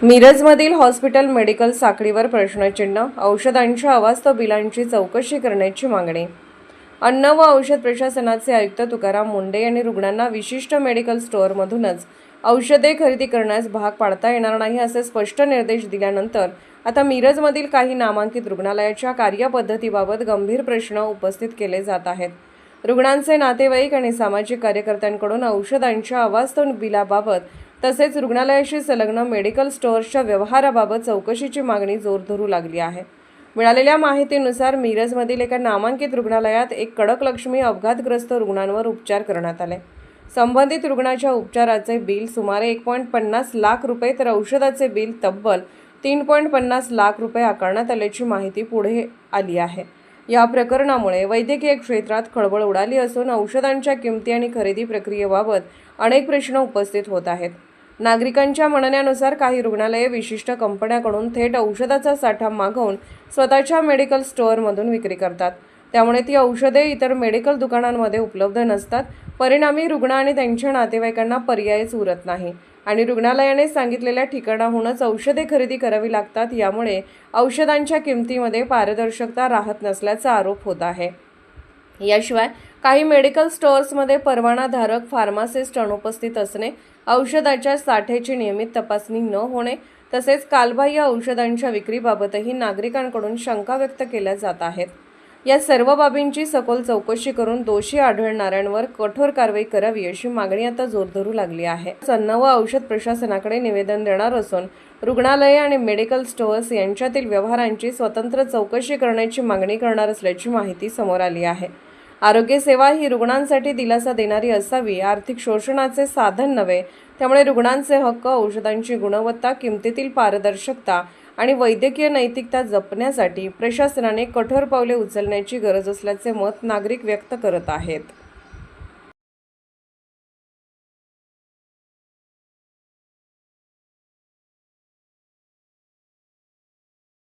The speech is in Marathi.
मिरजमधील हॉस्पिटल मेडिकल साखळीवर प्रश्नचिन्ह, औषधांच्या अवास्तव बिलांची चौकशी करण्याची मागणी। अन्न व औषध प्रशासनाचे आयुक्त तुकाराम मुंढे यांनी रुग्णांना विशिष्ट मेडिकल स्टोअरमधूनच औषधे खरेदी करण्यास भाग पाडता येणार नाही असे स्पष्ट निर्देश दिल्यानंतर आता मिरजमधील काही नामांकित रुग्णालयाच्या कार्यपद्धतीबाबत गंभीर प्रश्न उपस्थित केले जात आहेत। रुग्णांचे नातेवाईक आणि सामाजिक कार्यकर्त्यांकडून औषधांच्या अवास्तव बिलाबाबत तसेच रुग्णालयाशी संलग्न मेडिकल स्टोअर्सच्या व्यवहाराबाबत चौकशीची मागणी जोर धरू लागली आहे। मिळालेल्या माहितीनुसार मिरजमधील एका नामांकित रुग्णालयात एक कडकलक्ष्मी अपघातग्रस्त रुग्णांवर उपचार करण्यात आले। संबंधित रुग्णाच्या उपचाराचे बिल सुमारे 1.50 लाख रुपये तर औषधाचे बिल तब्बल 3.50 लाख रुपये आकारण्यात आल्याची माहिती पुढे आली आहे। या प्रकरणामुळे वैद्यकीय क्षेत्रात खळबळ उडाली असून औषधांच्या किमती आणि खरेदी प्रक्रियेबाबत अनेक प्रश्न उपस्थित होत आहेत। नागरिकांच्या म्हणण्यानुसार काही रुग्णालये विशिष्ट कंपन्यांकडून थेट औषधाचा साठा मागवून स्वतःच्या मेडिकल स्टोअरमधून विक्री करतात। त्यामुळे ती औषधे इतर मेडिकल दुकानांमध्ये उपलब्ध नसतात। परिणामी रुग्ण आणि त्यांच्या नातेवाईकांना पर्यायच उरत नाही आणि रुग्णालयाने सांगितलेल्या ठिकाणाहूनच औषधे खरेदी करावी लागतात। यामुळे औषधांच्या किमतीमध्ये पारदर्शकता राहत नसल्याचा आरोप होत आहे। याशिवाय काही मेडिकल स्टोअर्समध्ये परवानाधारक फार्मासिस्ट अनुपस्थित असणे, औषधाच्या साठ्याची नियमित तपासणी न होणे तसेच कालबाह्य औषधांच्या विक्रीबाबतही नागरिकांकडून शंका व्यक्त केल्या जात आहेत। या सर्व बाबींची सखोल चौकशी करून दोषी आढळणाऱ्यांवर कठोर कारवाई करावी अशी मागणी आता जोर धरू लागली आहे। अन्न व औषध प्रशासनाकडे निवेदन देणार असून रुग्णालये आणि मेडिकल स्टोअर्स यांच्यातील व्यवहारांची स्वतंत्र चौकशी करण्याची मागणी करणार असल्याची माहिती समोर आली आहे। आरोग्य सेवा ही रुग्णांसाठी दिलासा देणारी असावी, आर्थिक शोषणाचे साधन नव्हे। त्यामुळे रुग्णांचे हक्क, औषधांची गुणवत्ता, किमतीतील पारदर्शकता आणि वैद्यकीय नैतिकता जपण्यासाठी प्रशासनाने कठोर पावले उचलण्याची गरज असल्याचे मत नागरिक व्यक्त करत आहेत।